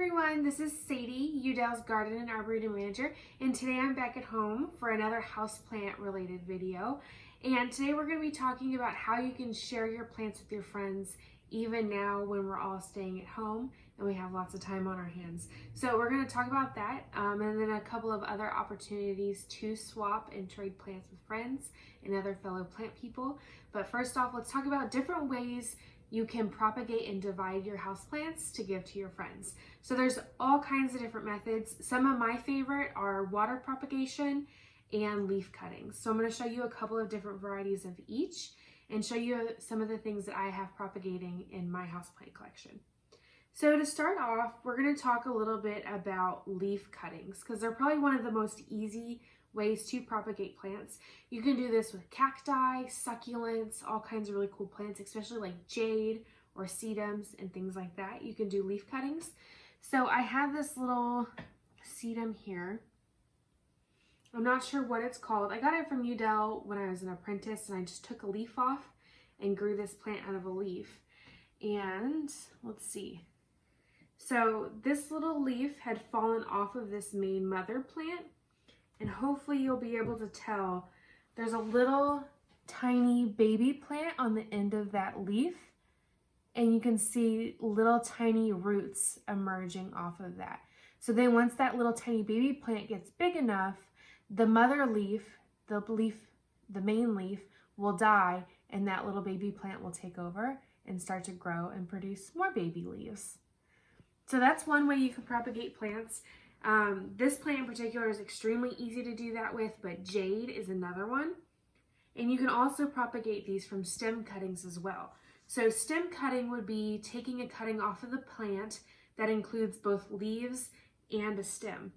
everyone, this is Sadie, Dell's Garden and Arboretum Manager, and today I'm back at home for another houseplant related video. And today we're going to be talking about how you can share your plants with your friends even now when we're all staying at home and we have lots of time on our hands. So we're going to talk about that and then a couple of other opportunities to swap and trade plants with friends and other fellow plant people. But first off, let's talk about different ways you can propagate and divide your houseplants to give to your friends. So there's all kinds of different methods. Some of my favorite are water propagation and leaf cutting. So I'm going to show you a couple of different varieties of each and show you some of the things that I have propagating in my houseplant collection. So to start off, we're going to talk a little bit about leaf cuttings because they're probably one of the most easy ways to propagate plants. You can do this with cacti, succulents, all kinds of really cool plants, especially like jade or sedums and things like that. You can do leaf cuttings. So I have this little sedum here. I'm not sure what it's called. I got it from Dell when I was an apprentice, and I just took a leaf off and grew this plant out of a leaf. And let's see. So this little leaf had fallen off of this main mother plant. And hopefully you'll be able to tell there's a little tiny baby plant on the end of that leaf. And you can see little tiny roots emerging off of that. So then once that little tiny baby plant gets big enough, the mother leaf, the main leaf will die, and that little baby plant will take over and start to grow and produce more baby leaves. So that's one way you can propagate plants. This plant in particular is extremely easy to do that with, but jade is another one. And you can also propagate these from stem cuttings as well. So stem cutting would be taking a cutting off of the plant that includes both leaves and a stem.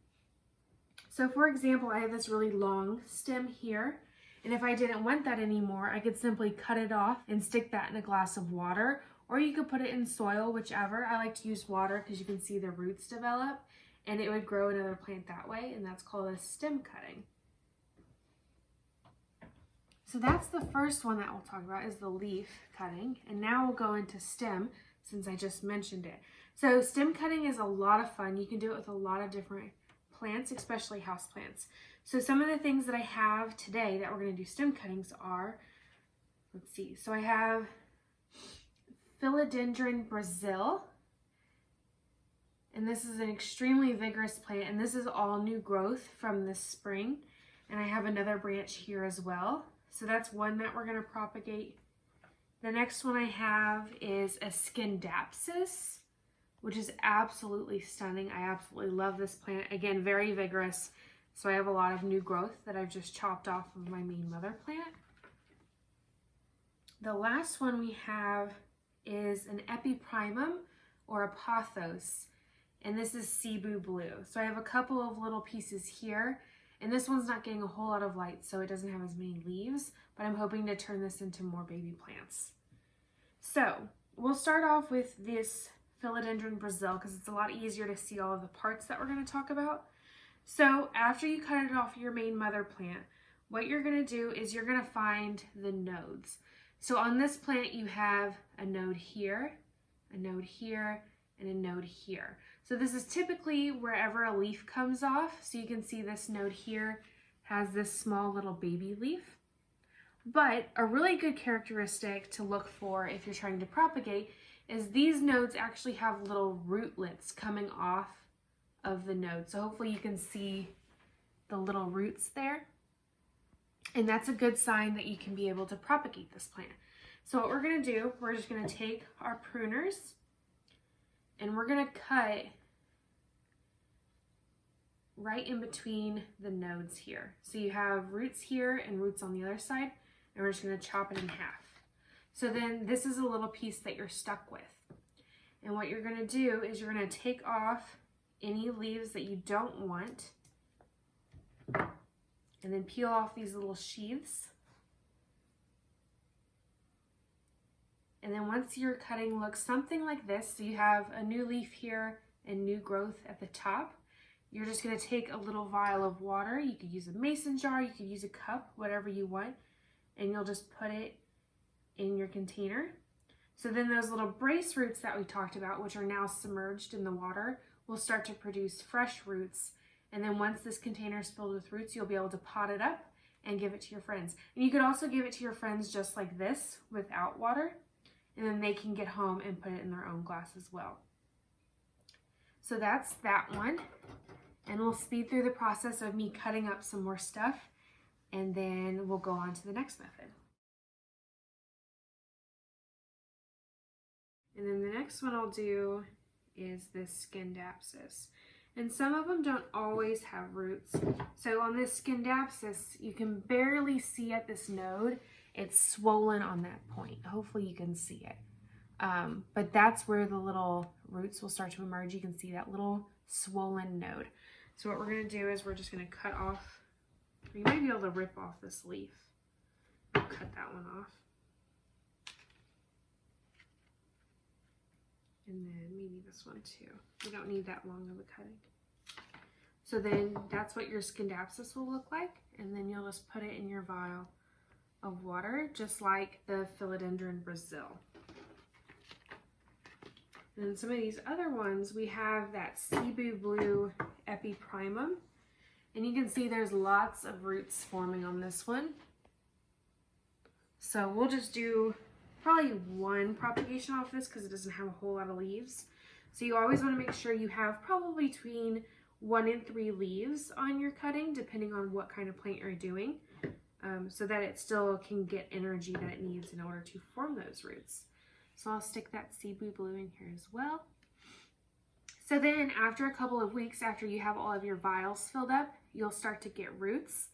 So for example, I have this really long stem here, and if I didn't want that anymore, I could simply cut it off and stick that in a glass of water, or you could put it in soil, whichever. I like to use water because you can see the roots develop, and it would grow another plant that way, and that's called a stem cutting. So that's the first one that we'll talk about, is the leaf cutting, and now we'll go into stem since I just mentioned it. So stem cutting is a lot of fun. You can do it with a lot of different plants, especially house plants. So some of the things that I have today that we're going to do stem cuttings are, let's see, so I have Philodendron Brazil. And this is an extremely vigorous plant, and this is all new growth from this spring. And I have another branch here as well. So that's one that we're going to propagate. The next one I have is a Scindapsus, which is absolutely stunning. I absolutely love this plant. Again, very vigorous. So I have a lot of new growth that I've just chopped off of my main mother plant. The last one we have is an Epiprimum or a Pothos. And this is Cebu Blue. So I have a couple of little pieces here, and this one's not getting a whole lot of light, so it doesn't have as many leaves, but I'm hoping to turn this into more baby plants. So we'll start off with this Philodendron Brazil because it's a lot easier to see all of the parts that we're going to talk about. So after you cut it off your main mother plant, what you're going to do is you're going to find the nodes. So on this plant you have a node here, a node here, and a node here. So this is typically wherever a leaf comes off. So you can see this node here has this small little baby leaf. But a really good characteristic to look for if you're trying to propagate is these nodes actually have little rootlets coming off of the node. So hopefully you can see the little roots there. And that's a good sign that you can be able to propagate this plant. So what we're going to do, we're just going to take our pruners and we're going to cut right in between the nodes here. So you have roots here and roots on the other side, and we're just going to chop it in half. So then this is a little piece that you're stuck with. And what you're going to do is you're going to take off any leaves that you don't want, and then peel off these little sheaths. And then once your cutting looks something like this, so you have a new leaf here and new growth at the top, you're just going to take a little vial of water. You could use a mason jar, you could use a cup, whatever you want, and you'll just put it in your container. So then those little brace roots that we talked about, which are now submerged in the water, will start to produce fresh roots. And then once this container is filled with roots, you'll be able to pot it up and give it to your friends. And you could also give it to your friends just like this without water, and then they can get home and put it in their own glass as well. So that's that one. And we'll speed through the process of me cutting up some more stuff, and then we'll go on to the next method. And then the next one I'll do is this Scindapsus. And some of them don't always have roots. So on this Scindapsus, you can barely see at this node, it's swollen on that point. Hopefully you can see it. But that's where the little roots will start to emerge. You can see that little swollen node. So what we're gonna do is we're just gonna cut off, you might be able to rip off this leaf. I'll cut that one off. And then maybe this one too. You don't need that long of a cutting. So then that's what your Scindapsus will look like. And then you'll just put it in your vial of water, just like the Philodendron Brazil. And then some of these other ones, we have that Cebu Blue Epiprimum. And you can see there's lots of roots forming on this one. So we'll just do probably one propagation off this because it doesn't have a whole lot of leaves. So you always want to make sure you have probably between 1 and 3 leaves on your cutting, depending on what kind of plant you're doing, so that it still can get energy that it needs in order to form those roots. So I'll stick that Cebu Blue in here as well. So then after a couple of weeks, after you have all of your vials filled up, you'll start to get roots.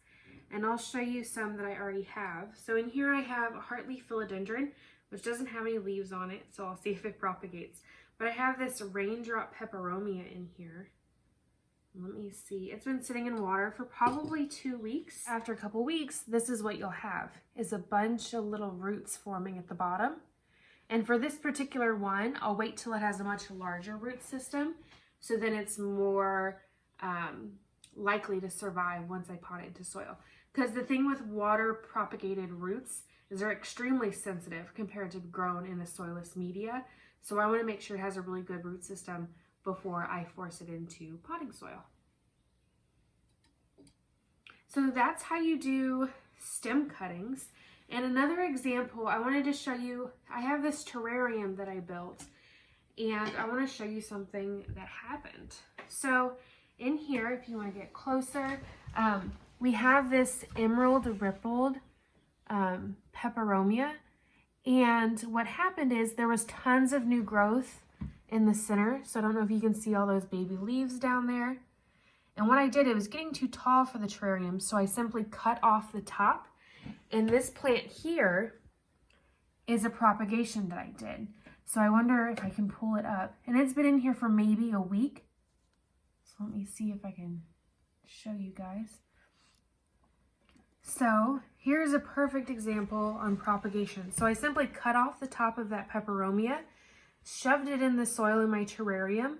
And I'll show you some that I already have. So in here I have a heartleaf philodendron, which doesn't have any leaves on it, so I'll see if it propagates. But I have this raindrop peperomia in here. Let me see, it's been sitting in water for probably 2 weeks. After a couple weeks, this is what you'll have, is a bunch of little roots forming at the bottom. And for this particular one, I'll wait till it has a much larger root system, so then it's more likely to survive once I pot it into soil. Because the thing with water propagated roots is they're extremely sensitive compared to grown in a soilless media. So I want to make sure it has a really good root system before I force it into potting soil. So that's how you do stem cuttings. And another example, I wanted to show you, I have this terrarium that I built, and I want to show you something that happened. So in here, if you want to get closer, we have this emerald rippled peperomia. And what happened is there was tons of new growth in the center. So I don't know if you can see all those baby leaves down there. And what I did, it was getting too tall for the terrarium, so I simply cut off the top. And this plant here is a propagation that I did. So I wonder if I can pull it up. And it's been in here for maybe a week. So let me see if I can show you guys. So here's a perfect example on propagation. So I simply cut off the top of that peperomia, shoved it in the soil in my terrarium,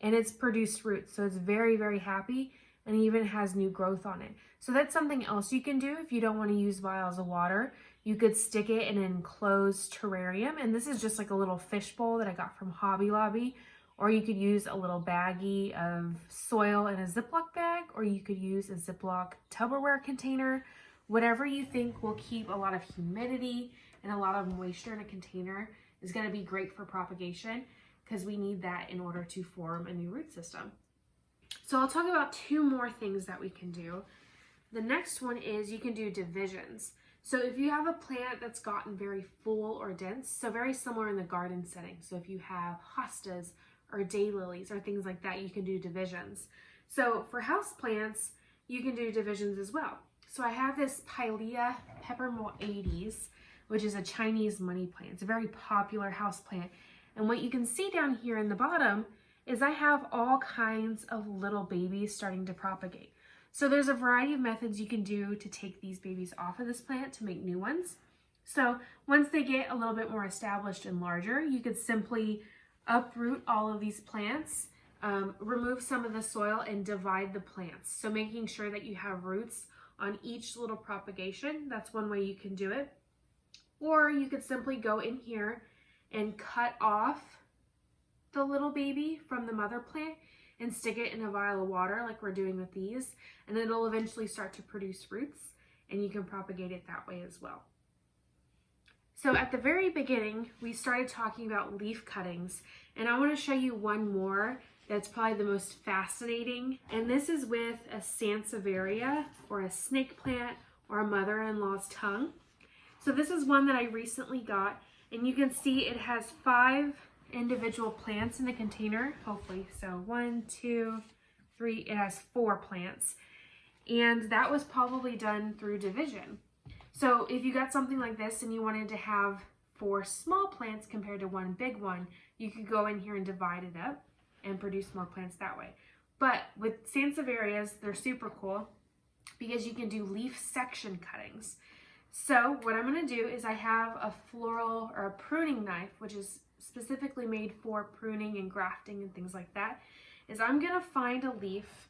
and it's produced roots. So it's very, very happy and even has new growth on it. So that's something else you can do if you don't want to use vials of water. You could stick it in an enclosed terrarium, and this is just like a little fish bowl that I got from Hobby Lobby, or you could use a little baggie of soil in a Ziploc bag, or you could use a Ziploc Tupperware container. Whatever you think will keep a lot of humidity and a lot of moisture in a container is going to be great for propagation, because we need that in order to form a new root system. So I'll talk about 2 more things that we can do. The next one is you can do divisions. So if you have a plant that's gotten very full or dense, so very similar in the garden setting. So if you have hostas or daylilies or things like that, you can do divisions. So for houseplants, you can do divisions as well. So I have this Pilea peppermoides, which is a Chinese money plant. It's a very popular house plant. And what you can see down here in the bottom is I have all kinds of little babies starting to propagate. So there's a variety of methods you can do to take these babies off of this plant to make new ones. So once they get a little bit more established and larger, you could simply uproot all of these plants, remove some of the soil, and divide the plants. So making sure that you have roots on each little propagation. That's one way you can do it. Or you could simply go in here and cut off the little baby from the mother plant and stick it in a vial of water like we're doing with these, and it'll eventually start to produce roots, and you can propagate it that way as well. So at the very beginning, we started talking about leaf cuttings, and I want to show you one more that's probably the most fascinating, and this is with a sansevieria or a snake plant or a mother-in-law's tongue. So this is one that I recently got, and you can see it has 5 individual plants in the container, hopefully. So 1, 2, 3, it has 4 plants, and that was probably done through division. So if you got something like this and you wanted to have 4 small plants compared to 1 big one, you could go in here and divide it up and produce more plants that way. But with sansevierias, they're super cool because you can do leaf section cuttings. So what I'm going to do is I have a floral or a pruning knife, which is specifically made for pruning and grafting and things like that, is I'm going to find a leaf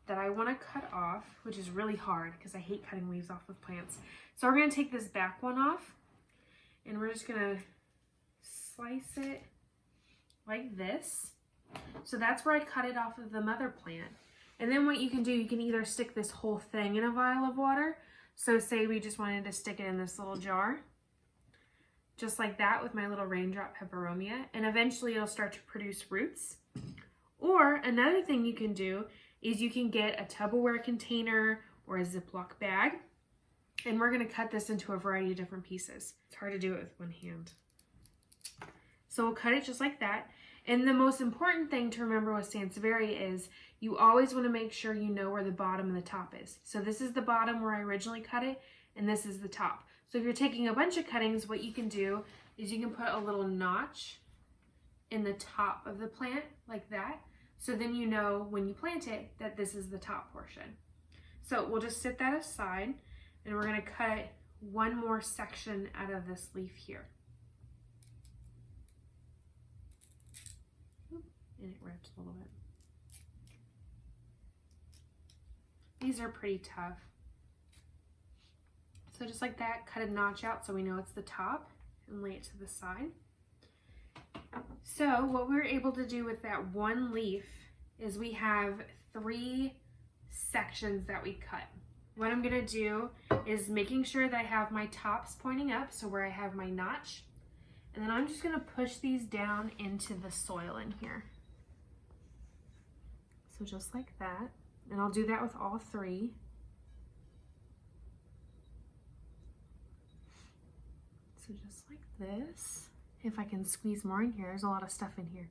that I want to cut off, which is really hard because I hate cutting leaves off of plants. So we're going to take this back one off, and we're just going to slice it like this. So that's where I cut it off of the mother plant. And then what you can do, you can either stick this whole thing in a vial of water. So say we just wanted to stick it in this little jar, just like that with my little raindrop peperomia, and eventually it'll start to produce roots. Or another thing you can do is you can get a Tupperware container or a Ziploc bag, and we're going to cut this into a variety of different pieces. It's hard to do it with one hand. So we'll cut it just like that. And the most important thing to remember with sansevieria is you always want to make sure you know where the bottom and the top is. So this is the bottom where I originally cut it, and this is the top. So if you're taking a bunch of cuttings, what you can do is you can put a little notch in the top of the plant like that. So then you know when you plant it that this is the top portion. So we'll just set that aside, and we're going to cut one more section out of this leaf here. And it ripped a little bit. These are pretty tough. So just like that, cut a notch out so we know it's the top, and lay it to the side. So what we were able to do with that one leaf is we have 3 sections that we cut. What I'm gonna do is making sure that I have my tops pointing up, so where I have my notch, and then I'm just gonna push these down into the soil in here. So just like that, and I'll do that with all 3. So just like this. If I can squeeze more in here, there's a lot of stuff in here.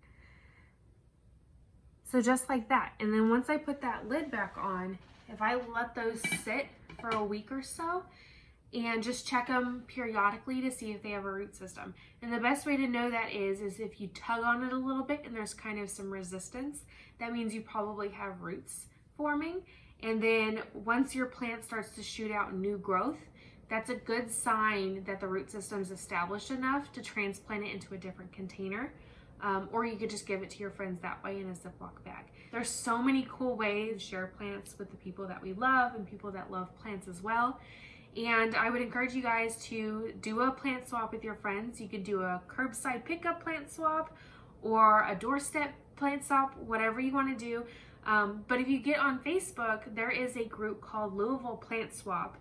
So just like that. And then once I put that lid back on, if I let those sit for a week or so, and just check them periodically to see if they have a root system. And the best way to know that is if you tug on it a little bit and there's kind of some resistance, that means you probably have roots forming. And then once your plant starts to shoot out new growth, that's a good sign that the root system's established enough to transplant it into a different container. Or you could just give it to your friends that way in a Ziploc bag. There's so many cool ways to share plants with the people that we love and people that love plants as well. And I would encourage you guys to do a plant swap with your friends. You could do a curbside pickup plant swap or a doorstep plant swap, whatever you want to do. But if you get on Facebook, there is a group called Louisville Plant Swap,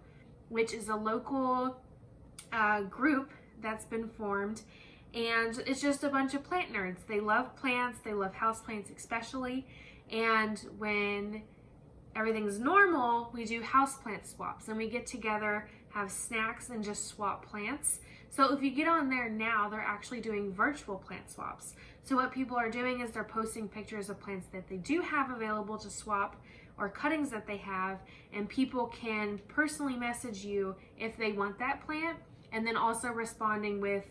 which is a local group that's been formed. And it's just a bunch of plant nerds. They love plants, they love houseplants especially. And when everything's normal, we do houseplant swaps, and we get together, have snacks, and just swap plants. So if you get on there now, they're actually doing virtual plant swaps. So what people are doing is they're posting pictures of plants that they do have available to swap or cuttings that they have, and people can personally message you if they want that plant, and then also responding with,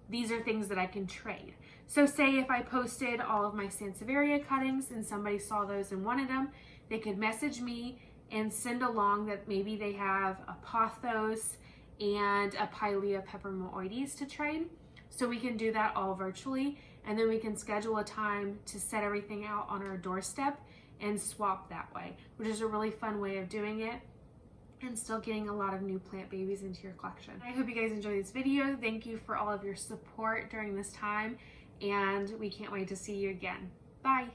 these are things that I can trade. So say if I posted all of my sansevieria cuttings and somebody saw those and wanted them, they could message me and send along that maybe they have a pothos and a Pilea peperomioides to trade. So we can do that all virtually, and then we can schedule a time to set everything out on our doorstep and swap that way, which is a really fun way of doing it and still getting a lot of new plant babies into your collection. I hope you guys enjoyed this video. Thank you for all of your support during this time, and we can't wait to see you again. Bye.